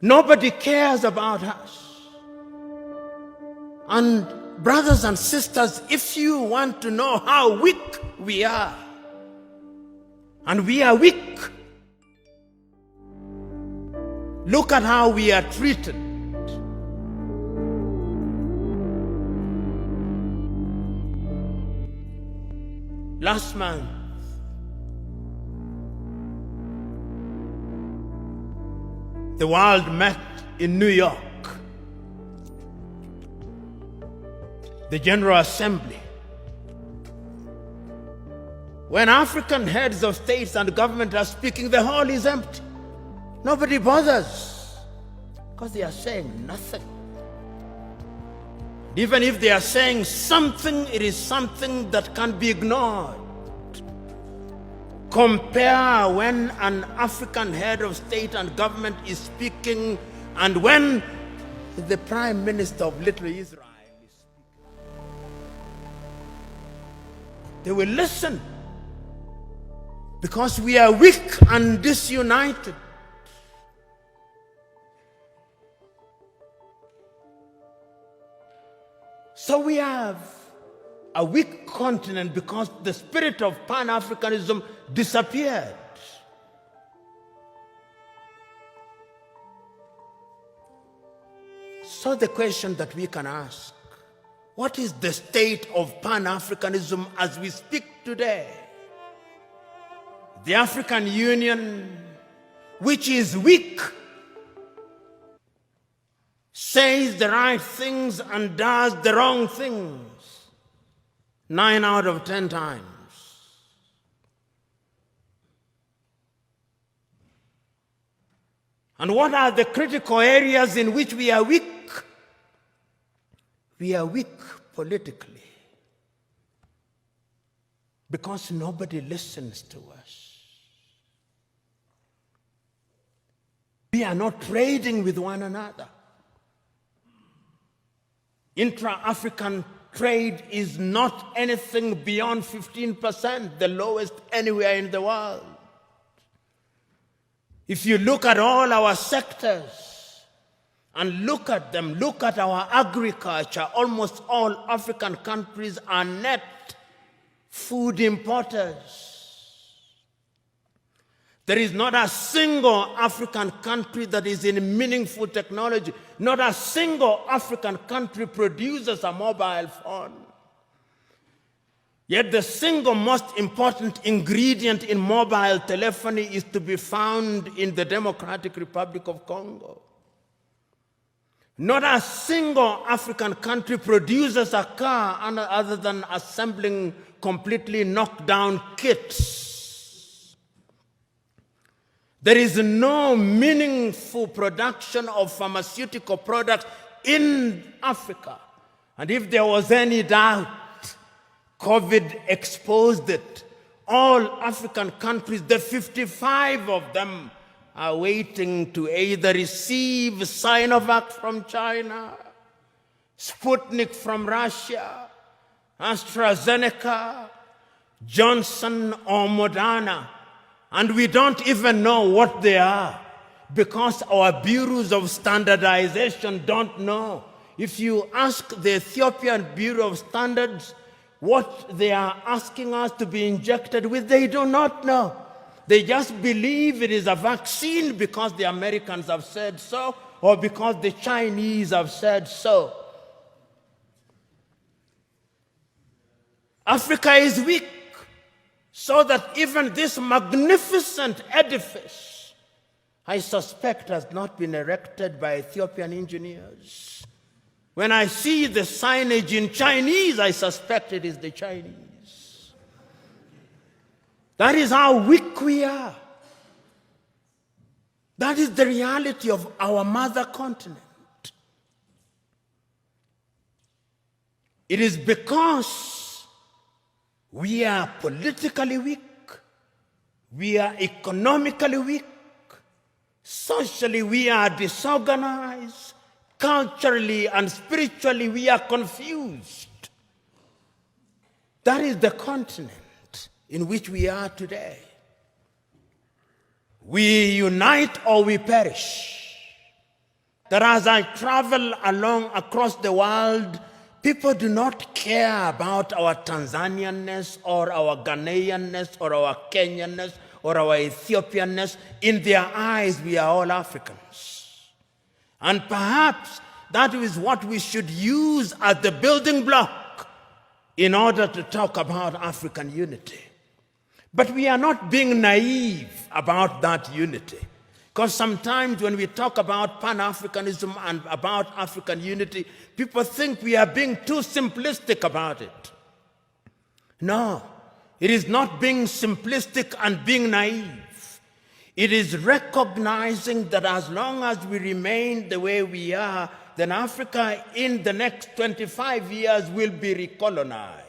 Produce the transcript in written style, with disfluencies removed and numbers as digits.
Nobody cares about us. And brothers and sisters, if you want to know how weak we are, and we are weak, look at how we are treated. Last month, the world met in New York. The General Assembly. When African heads of states and government are speaking, the hall is empty. Nobody bothers because they are saying nothing. Even if they are saying something, it is something that can be ignored. Compare when an African head of state and government is speaking and when the Prime Minister of Little Israel is speaking. They will listen because we are weak and disunited. So we have a weak continent because the spirit of Pan Africanism disappeared. So the question that we can ask, what is the state of Pan Africanism as we speak today? The African Union, which is weak, says the right things and does the wrong things 9 out of 10 times. And what are the critical areas in which we are weak? We are weak politically because nobody listens to us. We are not trading with one another. Intra-African trade is not anything beyond 15%, the lowest anywhere in the world. If you look at all our sectors and look at them, look at our agriculture, almost all African countries are net food importers. There is not a single African country that is in meaningful technology. Not a single African country produces a mobile phone. Yet the single most important ingredient in mobile telephony is to be found in the Democratic Republic of Congo. Not a single African country produces a car other than assembling completely knocked down kits. There is no meaningful production of pharmaceutical products in Africa. And if there was any doubt, COVID exposed it. All African countries, the 55 of them, are waiting to either receive Sinovac from China, Sputnik from Russia, AstraZeneca, Johnson or Moderna. And we don't even know what they are because our bureaus of standardization don't know. If you ask the Ethiopian Bureau of Standards what they are asking us to be injected with, they do not know. They just believe it is a vaccine because the Americans have said so or because the Chinese have said so. Africa is weak. So that even this magnificent edifice, I suspect, has not been erected by Ethiopian engineers. When I see the signage in Chinese, I suspect it is the Chinese. That is how weak we are. That is the reality of our mother continent. It is because we are politically weak, we are economically weak, socially we are disorganized, culturally and spiritually we are confused. That is the continent in which we are today. We unite or we perish. that as I travel along across the world, people do not care about our Tanzanianness or our Ghanaianness or our Kenyanness or our Ethiopianness. In their eyes, we are all Africans. And perhaps that is what we should use as the building block in order to talk about African unity. But we are not being naive about that unity. Because sometimes when we talk about Pan Africanism and about African unity, people think we are being too simplistic about it. No, it is not being simplistic and being naive. It is recognizing that as long as we remain the way we are, then Africa in the next 25 years will be recolonized.